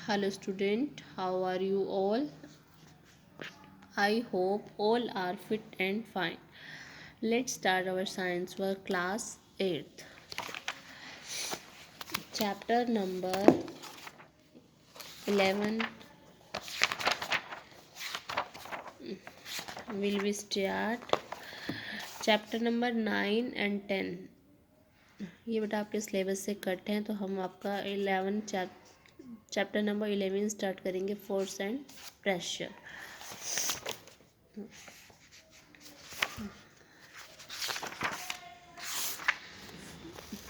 Hello student, how are you all? I hope all are fit and fine. Let's start our science work class 8th. Chapter number 11 will be start. Chapter number 9 and 10. ये बेटा आपके syllabus से cut हैं तो हम आपका 11 chapter number 11 start करेंगे force and pressure.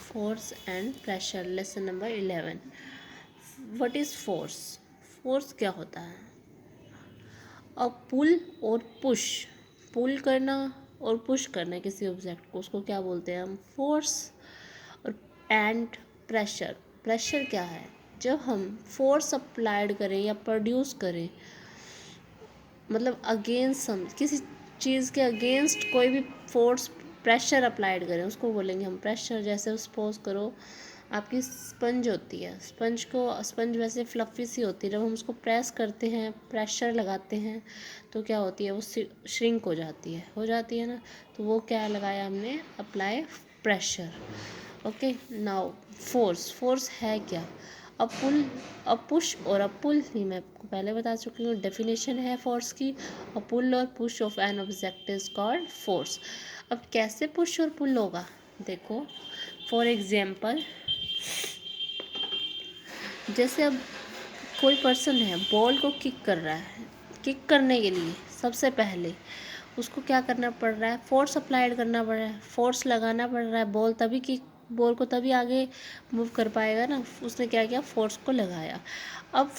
Force and pressure, lesson number 11. What is force? Force क्या होता है? अब पुल और पुश, पुल करना और पुश करना किसी ऑब्जेक्ट को, उसको क्या बोलते हैं हम? फोर्स. और एंड प्रेशर, प्रेशर क्या है? जब हम फोर्स अप्लाइड करें या प्रोड्यूस करें, मतलब अगेंस्ट हम किसी चीज़ के अगेंस्ट कोई भी फोर्स प्रेशर अप्लाइड करें उसको बोलेंगे हम प्रेशर. जैसे सपोज करो आपकी स्पंज होती है, स्पंज वैसे फ्लफ़ी सी होती है, जब हम उसको प्रेस करते हैं, प्रेशर लगाते हैं तो क्या होती है? वो श्रिंक हो जाती है ना. तो वो क्या लगाया हमने? Apply pressure. Okay. Now force है क्या? अ पुल, अ पुश और अ पुल. ही मैं आपको पहले बता चुकी हूँ, डेफिनेशन है फोर्स की. अ पुल और push of an object is called force. अब कैसे पुश और पुल होगा? देखो, फॉर एग्जाम्पल, जैसे अब कोई पर्सन है बॉल को किक कर रहा है. किक करने के लिए सबसे पहले उसको क्या करना पड़ रहा है? फोर्स अप्लाइड करना पड़ रहा है, फोर्स लगाना पड़ रहा है. बॉल को तभी आगे मूव कर पाएगा ना. उसने क्या किया? फोर्स को लगाया. अब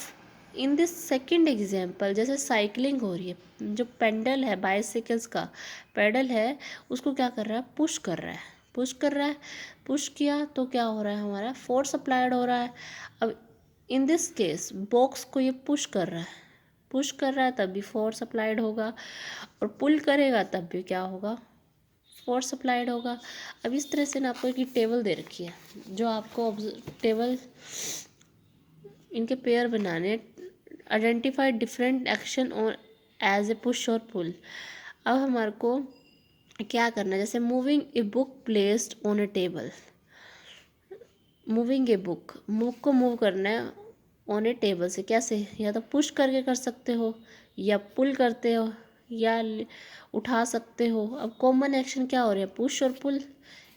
इन दिस सेकंड एग्जांपल, जैसे साइकिलिंग हो रही है, जो पेडल है, बाइसिकल्स का पेडल है, उसको क्या कर रहा है? पुश कर रहा है. पुश किया तो क्या हो रहा है? हमारा फोर्स अप्लाइड हो रहा है. अब इन दिस केस बॉक्स को ये पुश कर रहा है तब भी फोर्स अप्लाइड होगा, और पुल करेगा तब भी क्या होगा? फोर्स अप्लाइड होगा. अब इस तरह से ना आपको एक टेबल दे रखी है, जो आपको टेबल इनके पेयर बनाने. आइडेंटिफाई डिफरेंट एक्शन और एज ए पुश और पुल. अब हमारे को क्या करना है? जैसे moving a book placed on A table. Moving a book को मूव करना है ऑन ए टेबल से. कैसे? या तो पुश करके कर सकते हो, या पुल करते हो, या उठा सकते हो. अब कॉमन एक्शन क्या हो रहा है? पुश और पुल.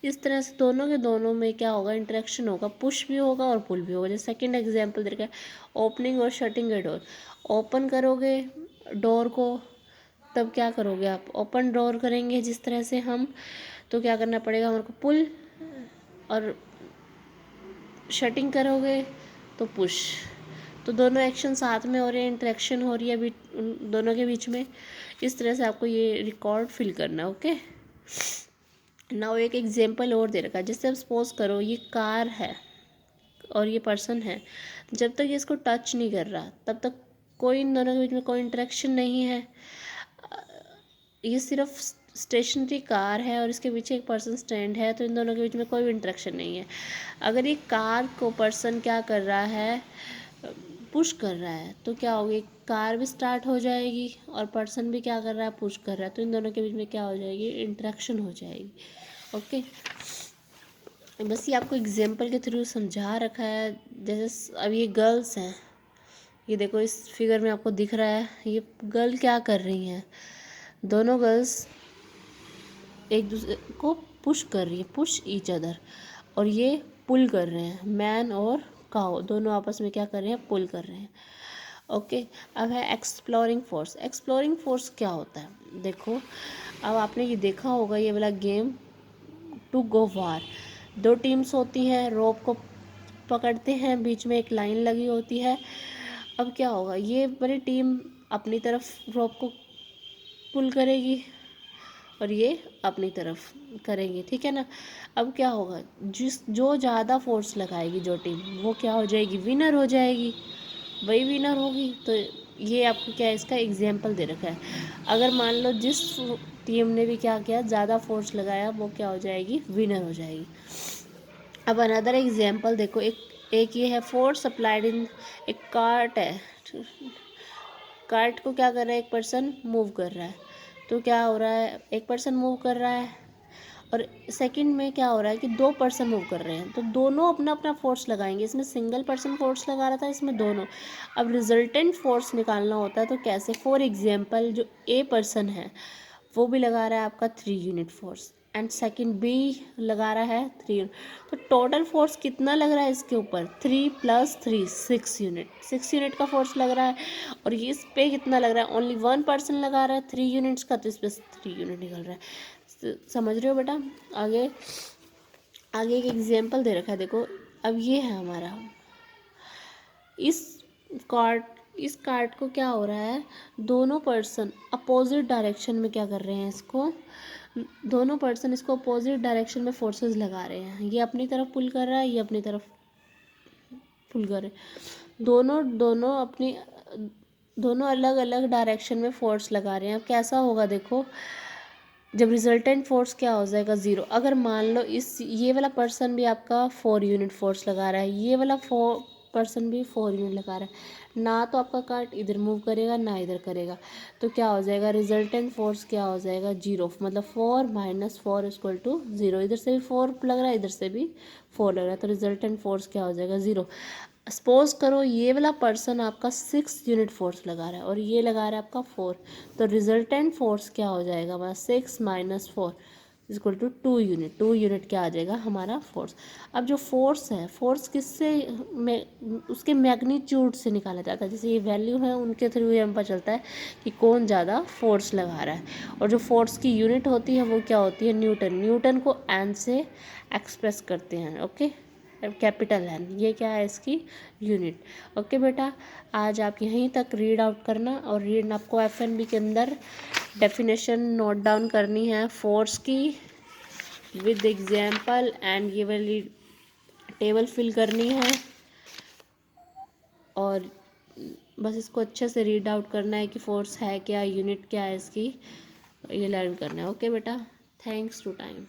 इस तरह से दोनों के दोनों में क्या होगा? इंटरेक्शन होगा, पुश भी होगा और पुल भी होगा. जैसे सेकंड एग्जांपल दे रखा है, ओपनिंग और शटिंग ए डोर. ओपन करोगे डोर को तब क्या करोगे आप? ओपन डोर करेंगे जिस तरह से हम, तो क्या करना पड़ेगा हमारे को? पुल. और शटिंग करोगे तो पुश. तो दोनों एक्शन साथ में हो रहे हैं, इंटरेक्शन हो रही है अभी दोनों के बीच में. इस तरह से आपको ये रिकॉर्ड फिल करना है. ओके. नाउ एक एग्जांपल और दे रखा है. जैसे अब सपोज करो ये कार है और ये पर्सन है. जब तक ये इसको टच नहीं कर रहा तब तक कोई इन दोनों के बीच में कोई इंटरेक्शन नहीं है. ये सिर्फ स्टेशनरी कार है और इसके पीछे एक पर्सन स्टैंड है, तो इन दोनों के बीच में कोई भी इंटरेक्शन नहीं है. अगर ये कार को पर्सन क्या कर रहा है? पुश कर रहा है, तो क्या होगी? कार भी स्टार्ट हो जाएगी और पर्सन भी क्या कर रहा है? पुश कर रहा है. तो इन दोनों के बीच में क्या हो जाएगी? इंटरेक्शन हो जाएगी. ओके. बस ये आपको एग्जांपल के थ्रू समझा रखा है. जैसे अब ये गर्ल्स हैं, ये देखो इस फिगर में आपको दिख रहा है, ये गर्ल क्या कर रही हैं? दोनों गर्ल्स एक दूसरे को पुश कर रही है, पुश ईच अदर. और ये पुल कर रहे हैं, मैन और काउ दोनों आपस में क्या कर रहे हैं? पुल कर रहे हैं. ओके. अब है एक्सप्लोरिंग फोर्स. एक्सप्लोरिंग फोर्स क्या होता है? देखो, अब आपने ये देखा होगा ये वाला गेम, टू गो वार. दो टीम्स होती हैं, रोप को पकड़ते हैं, बीच में एक लाइन लगी होती है. अब क्या होगा? ये वाली टीम अपनी तरफ रोप को पुल करेगी और ये अपनी तरफ करेंगे, ठीक है ना. अब क्या होगा? जो ज़्यादा फोर्स लगाएगी जो टीम, वो क्या हो जाएगी? विनर हो जाएगी. वही विनर होगी. तो ये आपको क्या है? इसका एग्जाम्पल दे रखा है. अगर मान लो जिस टीम ने भी क्या किया, ज़्यादा फोर्स लगाया, वो क्या हो जाएगी? विनर हो जाएगी. अब अनदर एग्जाम्पल देखो, एक एक ये है फोर्स अप्लाइड इन, एक कार्ट है, कार्ट को क्या कर रहा है, एक पर्सन मूव कर रहा है, तो क्या हो रहा है, एक पर्सन मूव कर रहा है, और सेकंड में क्या हो रहा है कि दो पर्सन मूव कर रहे हैं, तो दोनों अपना अपना फोर्स लगाएंगे। इसमें सिंगल पर्सन फोर्स लगा रहा था, इसमें दोनों। अब रिजल्टेंट फोर्स निकालना होता है तो कैसे, फॉर एग्जांपल जो ए पर्सन है वो भी लगा रहा है आपका 3 यूनिट फोर्स, एंड सेकंड बी लगा रहा है 3 यूनिट, तो टोटल फोर्स कितना लग रहा है इसके ऊपर, 3 + 3 6 यूनिट, 6 यूनिट का फोर्स लग रहा है। और ये इस पे कितना लग रहा है, ओनली वन पर्सन लगा रहा है 3 यूनिट्स का, तो इस पर 3 यूनिट निकल रहा है। समझ रहे हो बेटा। आगे आगे एक एग्जाम्पल दे रखा है, देखो। अब ये है हमारा इस कार्ड को क्या हो रहा है, दोनों पर्सन अपोजिट डायरेक्शन में क्या कर रहे हैं, इसको दोनों पर्सन इसको अपोजिट डायरेक्शन में फोर्सेस लगा रहे हैं। ये अपनी तरफ पुल कर रहा है, ये अपनी तरफ पुल कर रहे हैं, दोनों अलग अलग डायरेक्शन में फोर्स लगा रहे हैं। अब कैसा होगा देखो, जब रिजल्टेंट फोर्स क्या हो जाएगा, 0। अगर मान लो ये वाला पर्सन भी आपका 4 यूनिट फोर्स लगा रहा है, ये वाला पर्सन भी 4 यूनिट लगा रहा है, ना तो आपका कार्ट इधर मूव करेगा ना इधर करेगा, तो क्या हो जाएगा, रिजल्टेंट फोर्स क्या हो जाएगा, 0, मतलब 4 - 4 = 0। इधर से भी 4 लग रहा है, इधर से भी 4 लग रहा है, तो रिजल्टेंट फोर्स क्या हो जाएगा, 0। सपोज करो ये वाला पर्सन आपका 6 यूनिट फोर्स लगा रहा है और ये लगा रहा है आपका 4, तो रिजल्टेंट फोर्स क्या हो जाएगा हमारा, 6 - 4 = 2 यूनिट। 2 यूनिट क्या आ जाएगा हमारा फोर्स। अब जो फोर्स है, फोर्स किससे में उसके मैग्नीट्यूड से निकाला जाता है, जैसे ये वैल्यू है उनके थ्रू ये हमें पता चलता है कि कौन ज़्यादा फोर्स लगा रहा है। और जो फोर्स की यूनिट होती है वो क्या होती है, न्यूटन। न्यूटन को एन से एक्सप्रेस करते हैं, ओके, कैपिटल एन, ये क्या है इसकी यूनिट। ओके बेटा, आज आप यहीं तक रीड आउट करना, और रीड आपको एफएनबी के अंदर डेफिनेशन नोट डाउन करनी है फोर्स की विद एग्जाम्पल, एंड ये वाली टेबल फिल करनी है, और बस इसको अच्छे से रीड आउट करना है कि फोर्स है क्या, यूनिट क्या है इसकी, ये लर्न करना है। ओके बेटा, थैंक्स टू टाइम।